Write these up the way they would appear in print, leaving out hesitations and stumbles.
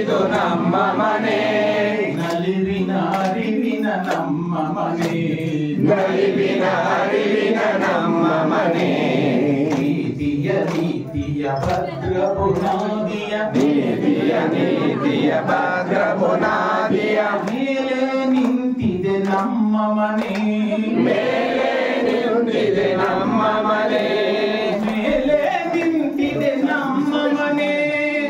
ಇದು ನಮ್ಮ ಮನೆ. ನಲಿವಿನ ಅರಿವಿನ ನಮ್ಮ ಮನೆ. ನಲಿವಿನ ಅರಿವಿನ ನಮ್ಮ ಮನೆ. ನೀತಿಯ ನೀತಿಯ ಭದ್ರ ಬುನಾದಿಯ. ನೀತಿಯ ಭದ್ರ ಬುನಾದಿಯ. ಮೇಲೆ ನಿಂತಿದೆ ನಮ್ಮ ಮನೆ. ಮೇಲೆ ನಿಂತಿದೆ ನಮ್ಮ ಮನೆ. ಮೇಲೆ ನಿಂತಿದೆ ನಮ್ಮ ಮನೆ.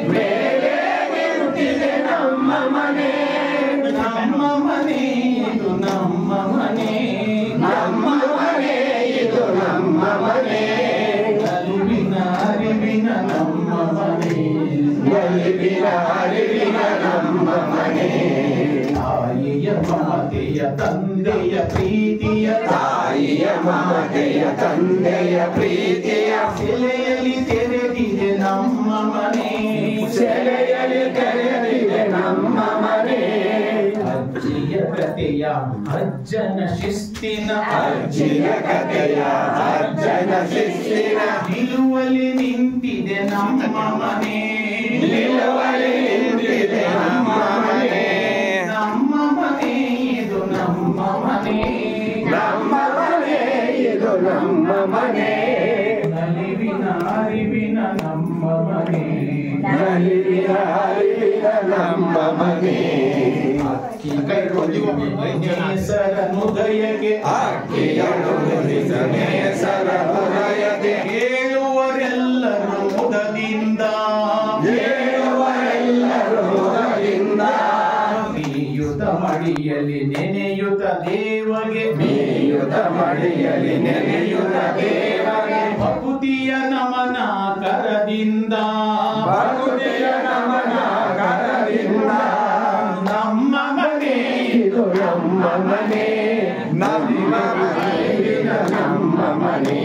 ಮೇಲೆ ನಿಂತಿದೆ ನಮ್ಮ ಮನೆ. ನಮ್ಮ ಮನೆ ಇದು ನಮ್ಮ ಮನೆ. ನಮ್ಮ ಮನೆ ಇದು ನಮ್ಮ ಮನೆ. ನಲಿವಿನ ಅರಿವಿನ ನಮ್ಮ ಮನೆ. ನಲಿವಿನ ಅರಿವಿನ ನಮ್ಮ ಮನೆ. ತಾಯಿಯ ಮಮತೆಯ ತಂದೆಯ ಪ್ರೀತಿಯ. ತಾಯಿಯ ಮಮತೆಯ ತಂದೆಯ ಪ್ರೀತಿಯ. ಸೆಲೆಯಲ್ಲಿ ತೆರೆದಿದೆ ನಮ್ಮ ಮನೆ. ಸೆಲೆಯಲ್ಲಿ ತೆರೆದಿದೆ ನಮ್ಮ ಮನೆ. ಅಜ್ಜಿಯ ಕಥೆಯ ಅಜ್ಜನ ಶಿಸ್ತಿನ. ಅಜ್ಜಿಯ ಕಥೆಯ ಅಜ್ಜನ ಶಿಸ್ತಿನ. ನಿಲುವಲಿ ನಿಂತಿದೆ ನಮ್ಮ ಮನೆ. ನಿಲುವಲಿ ನಿಂತಿದೆ ನಮ್ಮ ಮನೆ. ನಮ್ಮ ಮನೆ ಇದು ನಮ್ಮ ಮನೆ. ನಮ್ಮ ಮನೆ ಇದು ನಮ್ಮ ಮನೆ. ನಲಿವಿನ ಅರಿವಿನ ನಮ್ಮ ಮನೆ. ನಲಿವಿನ ಅರಿವಿನ ನಮ್ಮ ಮನೆ. ನೇಸರ ನುದಯಗೆ. ಅಕ್ಕಿಗಳು ನೇಸರ ಹೃದಯಕ್ಕೆ. ಹೇಳುವರೆಲ್ಲರೂ ಮುದದಿಂದ. ಹೇಳುವರೆಲ್ಲರೂ ಮುದದಿಂದ. ಮೀಯುತ ಮಡಿಯಲ್ಲಿ ನೆನೆಯುತ ದೇವಗೆ. ಮೀಯುತ ಮಡಿಯಲ್ಲಿ ನೆನೆಯುತ ದೇವಗೆ. ಭಕುತಿಯ ನಮನ ಕರದಿಂದ. ಭಕುತಿಯ ನಮನ ಕರದಿಂದ. ನಮ್ಮ ಮನೆ ಇದು ನಮ್ಮ ಮನೆ. ನಮ್ಮ ಮನೆ ಇದು ನಮ್ಮ ಮನೆ.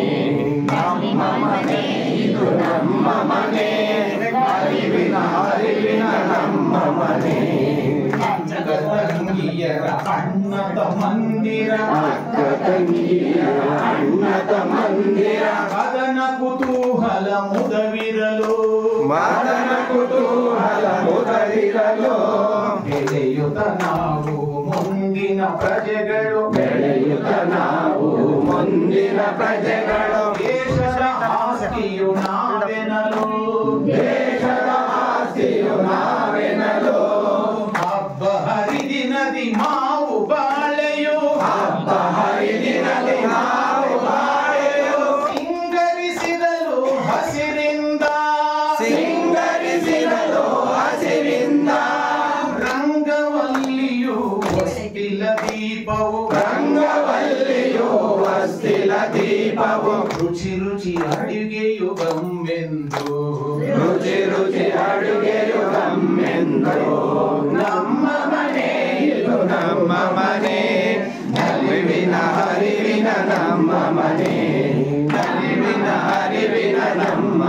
ನಮ್ಮ ಮನೆ ಇದು ನಮ್ಮ ಮನೆ. ಅರಿವಿನ ಅರಿವಿನ ನಮ್ಮ ಮನೆ. ತಂಗಿಯರ ಅಣ್ಣತ ಮಂದಿರ. ಅಕ್ಕ ತಂಗಿಯರ ಅಣ್ಣತ ಮಂದಿರ. ಮದನ ಕುತೂಹಲ ಮುದವಿರಲು. ಮದನ ಕುತೂಹಲ ಮುದರಿರಲು. ಬೆಳೆಯುತ್ತ ನಾವು ಮುಂದಿನ ಪ್ರಜೆಗಳು. ಬೆಳೆಯುತ್ತ ನಾವು ಮುಂದಿನ ಪ್ರಜೆಗಳು. ದೇಶದ ಆಸ್ತಿಯು ನಾವೆನಲು. ದೇಶದ ಆಸ್ತಿಯು ನಾವೆನಲು. ಹಬ್ಬ ಹರಿದಿನದಿ ಮಾವು ಬಾಳೆಯು. ಹಬ್ಬ ಹರಿದಿನದಿ ನಾವು ಬಾಳೆಯು. ಸಿಂಗರಿಸಿದಲು ಹಸಿರಿಂದ. ಸಿಂಗರಿಸಿರಲು ಹಸಿರಿಂದ. ರಂಗವಲ್ಲಿಯು ಹೊಸ್ತಿಲ ದೀಪವು. ರಂಗವಲ್ಲಿಯು ಹೊಸ್ತಿಲ ದೀಪವು. ರುಚಿ ರುಚಿ ಅಡುಗೆಯು ಗಮ್ಮೆಂದು. ರುಚಿ ರುಚಿ ಅಡುಗೆಯು ಗಮ್ಮೆಂದು. ನಮ್ಮ ಮನೆ ಇದು ನಮ್ಮ ಮನೆ. ನಲಿವಿನ ಹರಿವಿನ ನಮ್ಮ ಮನೆ. ನಲಿವಿನ ಹರಿವಿನ ನಮ್ಮ